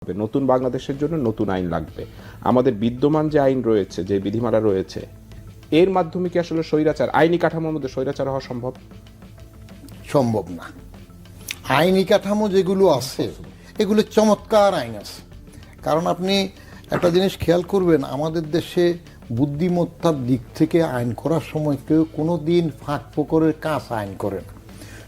হবে, নতুন বাংলাদেশের জন্য নতুন আইন লাগবে। আমাদের বিদ্যমান যে আইন রয়েছে, যে বিধিমালা রয়েছে, এর মাধ্যমে কি আসলে স্বৈরাচার, আইনি কাঠামোর মধ্যে স্বৈরাচার হওয়া সম্ভব? সম্ভব না। আইনি কাঠামো যেগুলো আছে এগুলো চমৎকার আইন আছে। কারণ আপনি একটা জিনিস খেয়াল করবেন, আমাদের দেশে বুদ্ধিমত্তার দিক থেকে আইন করার সময় কেউ কোনো দিন ফাঁক ফোকরের কাজ আইন করে না।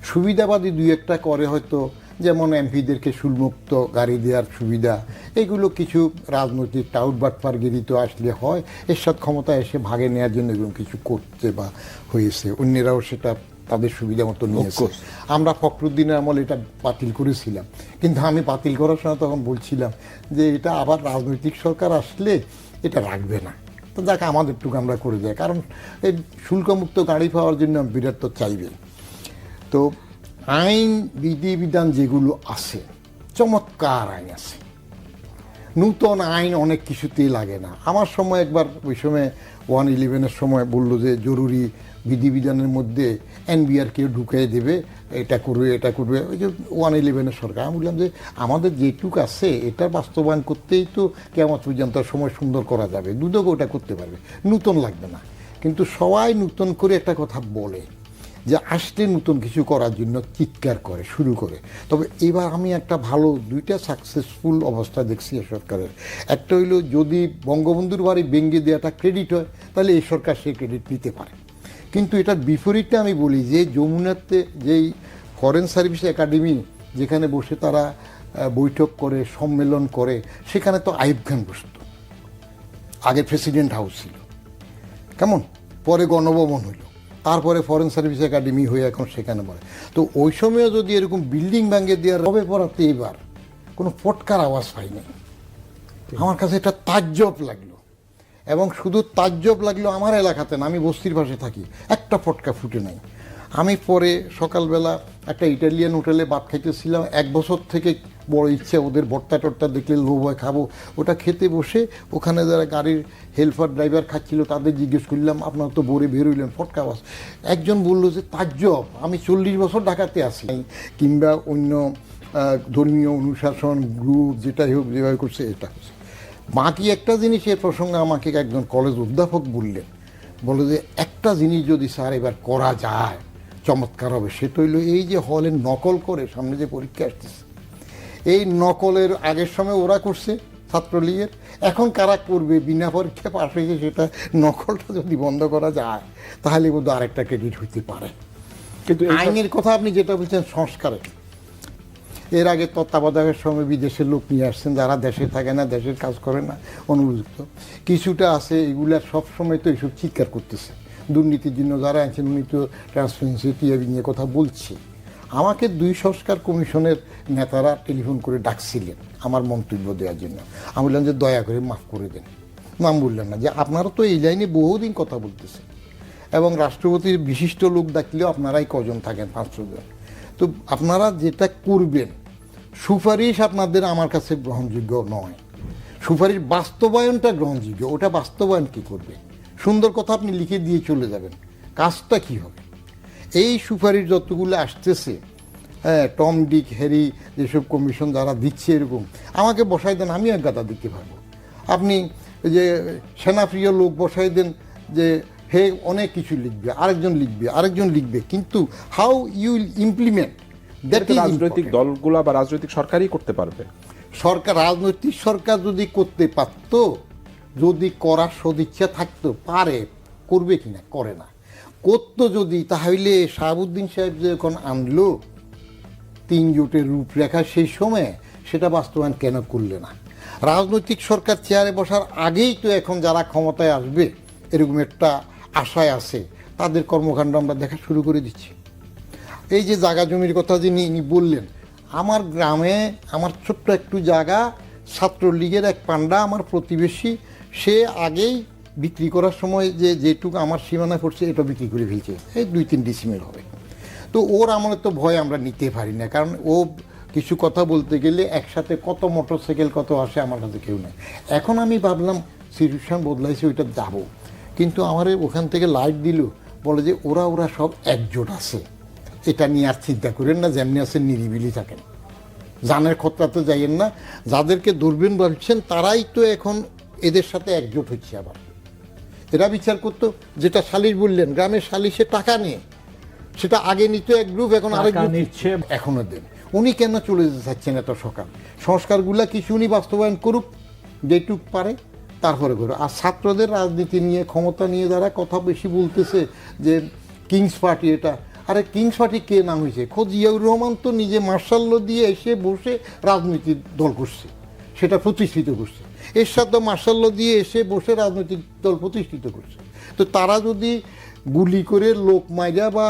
সুবিধাবাদী দুই একটা করে হয়তো, যেমন এমপিদেরকে শুল্কমুক্ত গাড়ি দেওয়ার সুবিধা, এগুলো কিছু রাজনৈতিক টাউট বাটপারগিরি তো আসলে হয়, এরশাদ ক্ষমতা এসে ভাগে নেওয়ার জন্য এগুলো কিছু করতে বা হয়েছে, অন্যেরাও সেটা তাদের সুবিধা মতো নিয়েছে। আমরা ফখরুদ্দিনের আমল এটা বাতিল করেছিলাম, কিন্তু আমি বাতিল করার সময় তখন বলছিলাম যে এটা আবার রাজনৈতিক সরকার আসলে এটা রাখবে না, তো যাকে আমাদেরটুকু আমরা করে যাই, কারণ এই শুল্কমুক্ত গাড়ি পাওয়ার জন্য বিরাট তো চাইবে। তো আইন বিধিবিধান যেগুলো আছে, চমৎকার আইন আছে। নূতন আইন অনেক কিছুতেই লাগে না। আমার সময় একবার ওই সময় 111-এর সময় বললো যে জরুরি বিধিবিধানের মধ্যে এনবিআরকে ঢুকিয়ে দেবে, এটা করবে এটা করবে, ওই যে 111-এর সরকার। আমি বললাম যে আমাদের যেটুক আছে এটার বাস্তবায়ন করতেই তো কেমন পর্যন্ত সময় সুন্দর করা যাবে, দুদক ওটা করতে পারবে, নূতন লাগবে না। কিন্তু সবাই নূতন করে একটা কথা বলে যে আসলে নতুন কিছু করার জন্য চিৎকার করে শুরু করে। তবে এবার আমি একটা ভালো দুইটা সাকসেসফুল অবস্থা দেখছি এই সরকারের। একটা হইল, যদি বঙ্গবন্ধুর বাড়ি ভেঙে দেওয়াটা ক্রেডিট হয় তাহলে এই সরকার সেই ক্রেডিট নিতে পারে। কিন্তু এটার বিপরীতে আমি বলি যে যমুনাতে যেই ফরেন সার্ভিস একাডেমি, যেখানে বসে তারা বৈঠক করে সম্মেলন করে, সেখানে তো আইয়ুব খান বসত, আগে প্রেসিডেন্ট হাউস ছিল, কেমন, পরে গণভবন হইল, তারপরে ফরেন সার্ভিস একাডেমি হয়ে এখন সেখানে বলে। তো ওই সময়ও যদি এরকম বিল্ডিং ভেঙে দেওয়ার রবে পড়াতে এবার কোনো ফটকার আওয়াজ পাই নাই। আমার কাছে এটা তাজ্জব লাগলো, এবং শুধু তাজ্জব লাগলো আমার এলাকাতে না, আমি বস্তির পাশে থাকি, একটা ফটকা ফুটে নাই। আমি পরে সকালবেলা একটা ইটালিয়ান হোটেলে ভাত খাইতেছিলাম, 1 বছর থেকে বড় ইচ্ছে ওদের ভর্তা টর্তা দেখলে লোভ হয় খাবো, ওটা খেতে বসে ওখানে যারা গাড়ির হেল্পার ড্রাইভার খাচ্ছিল তাদের জিজ্ঞেস করলাম আপনারা তো বোরে বের হইলেন, ফটকা আওয়াজ। একজন বললো যে তাজ্জব, আমি 40 বছর ঢাকাতে আছি, কিংবা অন্য ধর্মীয় অনুশাসন গ্রুপ যেটাই হোক যেভাবে করছে এটা হচ্ছে। বাকি একটা জিনিস এর প্রসঙ্গে আমাকে একজন কলেজ অধ্যাপক বললেন, বলে যে একটা জিনিস যদি স্যার এবার করা যায় চমৎকার হবে, সেটা হইল এই যে হলে নকল করে সামনে যে পরীক্ষা আসতেছে, এই নকলের আগের সময় ওরা করছে ছাত্রলীগের, এখন কারা করবে বিনা পরীক্ষা পাশ হয়েছে, সেটা নকলটা যদি বন্ধ করা যায় তাহলে বোধহয় আরেকটা ক্রেডিট হইতে পারে। কিন্তু আইনের কথা আপনি যেটা বলছেন সংস্কারের, এর আগে তত্ত্বাবধায়কের সময় বিদেশের লোক নিয়ে আসছেন যারা দেশে থাকে না, দেশের কাজ করে না, অনুপযুক্ত কিছুটা আছে, এগুলা সবসময় তো এইসব চিৎকার করতেছে দুর্নীতির জন্য যারা আছেন, উনি তো ট্রান্সপারেন্সি টিআইবি নিয়ে কথা বলছি। আমাকে 2 সংস্কার কমিশনের নেতারা টেলিফোন করে ডাকছিলেন আমার মন্তব্য দেওয়ার জন্য। আমি বললাম যে দয়া করে মাফ করে দেন। নাম বললেন না, যে আপনারা তো এই লাইনে বহুদিন কথা বলতেছেন, এবং রাষ্ট্রপতির বিশিষ্ট লোক ডাকলেও আপনারাই কজন থাকেন, 500 জন। তো আপনারা যেটা করবেন, সুপারিশ আপনাদের আমার কাছে গ্রহণযোগ্য নয়, সুপারিশ বাস্তবায়নটা গ্রহণযোগ্য। ওটা বাস্তবায়ন কী করবে? সুন্দর কথা আপনি লিখে দিয়ে চলে যাবেন, কাজটা কি হবে? এই সুপারিশ যতগুলো আসতেছে, হ্যাঁ, টম ডিক হ্যারি যেসব কমিশন যারা দিচ্ছে, এরকম আমাকে বসাই দেন, আমি এক গাদা দিতে পারবো। আপনি যে সেনাপ্রিয় লোক বসাই দেন, যে হে অনেক কিছু লিখবে, আরেকজন লিখবে, আরেকজন লিখবে, কিন্তু how you implement that is রাজনৈতিক দলগুলা বা রাজনৈতিক সরকারই করতে পারবে। সরকার, রাজনৈতিক সরকার যদি করতে পারত, যদি করার সদিচ্ছা থাকতো, পারে, করবে কিনা, করে না, করতো যদি, তাহলে শাহাবুদ্দিন সাহেব যে এখন আনলো 3 জোটের রূপরেখা, সেই সময় সেটা বাস্তবায়ন কেন করলে না? রাজনৈতিক সরকার চেয়ারে বসার আগেই তো এখন যারা ক্ষমতায় আসবে এরকম একটা আশায় আছে, তাদের কর্মকাণ্ড আমরা দেখা শুরু করে দিচ্ছি। এই যে জায়গা জমির কথা যিনি বললেন, আমার গ্রামে আমার ছোট্ট একটু জায়গা, ছাত্রলীগের এক পান্ডা আমার প্রতিবেশী, সে আগেই বিক্রি করার সময় যেটুকু আমার সীমানা পড়ছে এটা বিক্রি করে ফেলছে, এই 2-3 ডিসিমেল হবে। তো ওর আমলে তো ভয় আমরা নিতে পারি না, কারণ ও কিছু কথা বলতে গেলে একসাথে কত মোটরসাইকেল কত আসে, আমার কাছে কেউ নেই। এখন আমি ভাবলাম সিচুয়েশন বদলাইছে, ওইটা যাব, কিন্তু আমার ওখান থেকে লাইট দিল, বলে যে ওরা সব একজোট আছে, এটা নিয়ে আর চিন্তা করেন না, যেমনি আছে নিরিবিলি থাকেন। জানের খতরাতে যাইয়েন না। যাদেরকে দূরবীন বলছেন তারাই তো এখন এদের সাথে একজোট হচ্ছে। আবার এরা বিচার করতো, যেটা সালিশ বললেন, গ্রামের সালিশে টাকা নিয়ে, সেটা আগে নিত এক গ্রুপ, এখন আরেক গ্রুপ নিচ্ছে, এখনো দেন। উনি কেন চলে যেতে চাচ্ছেন এত সকাল? সংস্কারগুলা কিছু উনি বাস্তবায়ন করুক, যেটুক পারে, তারপরে করুক। আর ছাত্রদের রাজনীতি নিয়ে, ক্ষমতা নিয়ে যারা কথা বেশি বলতেছে যে কিংস পার্টি, এটা আরে কিংস পার্টি কে নাম হয়েছে? খোদ জিয়াউর রহমান তো নিজে মার্শাল ল দিয়ে এসে বসে রাজনীতির দল করছে, সেটা প্রতিষ্ঠিত করছে। এরশাদ তো মার্শাল ল দিয়ে এসে বসে রাজনৈতিক দল প্রতিষ্ঠিত করছে। তো তারা যদি গুলি করে, লোক মাইরা বা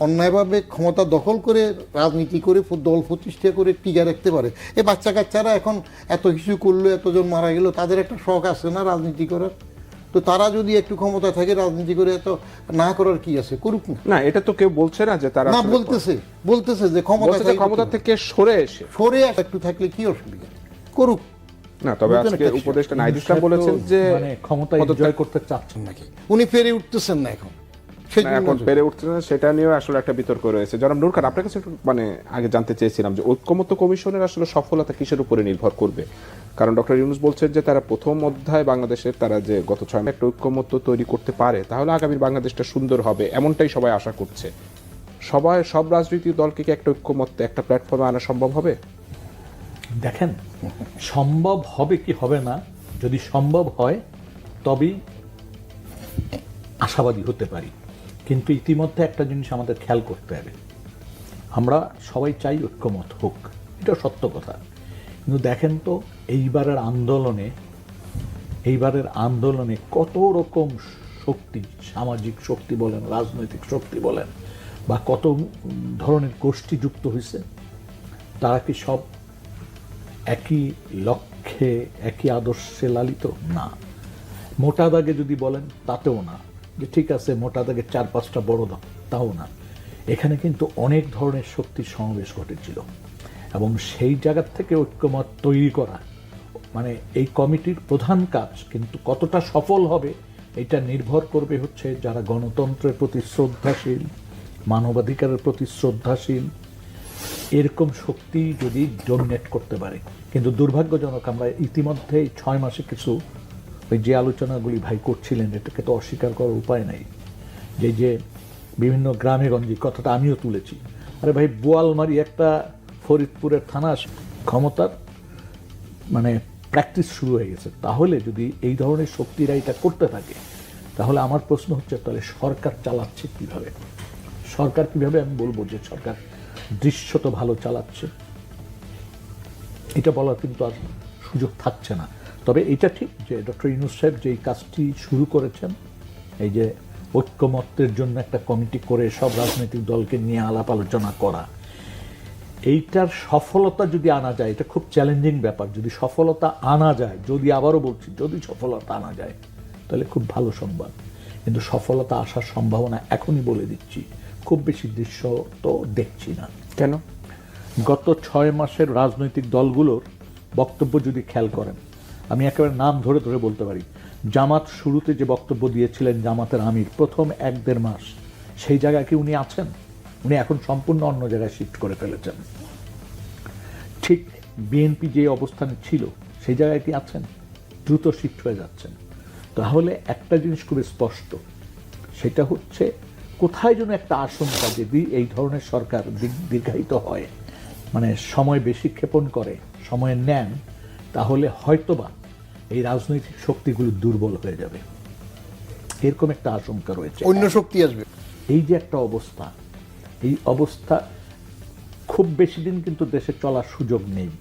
অন্যায়ভাবে ক্ষমতা দখল করে রাজনীতি করে দল প্রতিষ্ঠা করে টিকা রাখতে পারে, এই বাচ্চা কাচ্চারা এখন এত কিছু করলো, এতজন মারা গেল, তাদের একটা শখ আছে না রাজনীতি করার? তো তারা যদি একটু ক্ষমতা থাকে রাজনীতি করে, এত না করার কি আছে? করুক না। না, এটা তো কেউ বলছে না যে তারা না, বলতেছে যে ক্ষমতা থেকে সরে একটু থাকলে কি অসুবিধা, করুক না। তবে আজকে উপদেষ্টা নাহিদ ইসলাম বলেছেন যে ক্ষমতা এনজয় করতে চাচ্ছেন নাকি, উনি পেরে উঠতেছেন না এখন, এখন পেরে উঠছে না, সেটা নিয়েও আসলে একটা বিতর্ক রয়েছে। জনাব নূর খান, আপনার কাছে একটু আগে জানতে চেয়েছিলাম যে ঐক্যমত্য কমিশনের আসলে সফলতা কিসের উপরে নির্ভর করবে? কারণ ডক্টর ইউনূস বলছেন যে তারা প্রথম অধ্যায় বাংলাদেশের, তারা যে গত 6 মাসে একটা ঐক্যমত্য তৈরি করতে পারে, তাহলে আগামীর বাংলাদেশটা সুন্দর হবে, এমনটাই সবাই আশা করছে। সব রাজনৈতিক দলকে কি একটা ঐক্যমত্যে, একটা প্ল্যাটফর্মে আনা সম্ভব হবে? দেখেন, সম্ভব হবে কি হবে না, যদি সম্ভব হয় তবেই আশাবাদী হতে পারি। কিন্তু ইতিমধ্যে একটা জিনিস আমাদের খেয়াল করতে হবে, আমরা সবাই চাই ঐক্যমত হোক, এটা সত্য কথা। কিন্তু দেখেন তো এইবারের আন্দোলনে কত রকম শক্তি, সামাজিক শক্তি বলেন, রাজনৈতিক শক্তি বলেন, বা কত ধরনের গোষ্ঠী যুক্ত হয়েছে। তারা কি সব একই লক্ষ্যে, একই আদর্শে লালিত? না। মোটা দাগে যদি বলেন তাতেও না, যে ঠিক আছে মোটা দাগে 4-5টা বড় দল, তাও না। এখানে কিন্তু অনেক ধরনের শক্তির সমাবেশ ঘটেছিল, এবং সেই জায়গা থেকে ঐক্যমত তৈরি করা মানে এই কমিটির প্রধান কাজ। কিন্তু কতটা সফল হবে এটা নির্ভর করবে হচ্ছে যারা গণতন্ত্রের প্রতি শ্রদ্ধাশীল, মানবাধিকারের প্রতি শ্রদ্ধাশীল, এরকম শক্তি যদি ডোমিনেট করতে পারে। কিন্তু দুর্ভাগ্যজনক, আমরা ইতিমধ্যে 6 মাসে কিছু ওই যে আলোচনাগুলি ভাই করছিলেন, এটাকে তো অস্বীকার করার উপায় নাই, যে বিভিন্ন গ্রামে গঞ্জে, কথাটা আমিও তুলেছি। আরে ভাই, বোয়ালমারি একটা ফরিদপুরের থানা ক্ষমতার মানে প্র্যাকটিস শুরু হয়ে গেছে। তাহলে যদি এই ধরনের শক্তিরা এটা করতে থাকে, তাহলে আমার প্রশ্ন হচ্ছে তাহলে সরকার চালাচ্ছে কিভাবে? সরকার কিভাবে আমি বলবো যে সরকার দৃশ্যত ভালো চালাচ্ছে? এটা বলার কিন্তু আর সুযোগ থাকছে না। তবে এটা ঠিক যে ডক্টর ইউনূস সাহেব যে কাজটি শুরু করেছেন, এই যে ঐক্যমত্যের জন্য একটা কমিটি করে সব রাজনৈতিক দলকে নিয়ে আলাপ আলোচনা করা, এইটার সফলতা যদি আনা যায়, এটা খুব চ্যালেঞ্জিং ব্যাপার। যদি সফলতা আনা যায়, যদি আবারও বলছি, যদি সফলতা আনা যায়, তাহলে খুব ভালো সংবাদ। কিন্তু সফলতা আসার সম্ভাবনা এখনই বলে দিচ্ছি, খুব বেশি দৃশ্য তো দেখছি না। কেন? গত 6 মাসের রাজনৈতিক দলগুলোর বক্তব্য যদি খেয়াল করেন, আমি একেবারে নাম ধরে ধরে বলতে পারি। জামাত শুরুতে যে বক্তব্য দিয়েছিলেন, জামাতের আমির, প্রথম 1-1.5 মাস সেই জায়গায় কি উনি আছেন? উনি এখন সম্পূর্ণ অন্য জায়গায় শিফট করে ফেলেছেন। ঠিক বিএনপি যে অবস্থানে ছিল সেই জায়গায় কি আছেন? দ্রুত শিফট হয়ে যাচ্ছেন। তাহলে একটা জিনিস খুবই স্পষ্ট, সেটা হচ্ছে কোথায় যেন একটা আশঙ্কা, যদি এই ধরনের সরকার দীর্ঘায়িত হয়, মানে সময় বেশি ক্ষেপণ করে, সময় নেন, তাহলে হয়তোবা এই রাজনৈতিক শক্তিগুলো দুর্বল হয়ে যাবে, এরকম একটা আশঙ্কা রয়েছে। অন্য শক্তি আসবে। এই যে একটা অবস্থা, এই অবস্থা খুব বেশি দিন কিন্তু দেশে চলার সুযোগ নেই।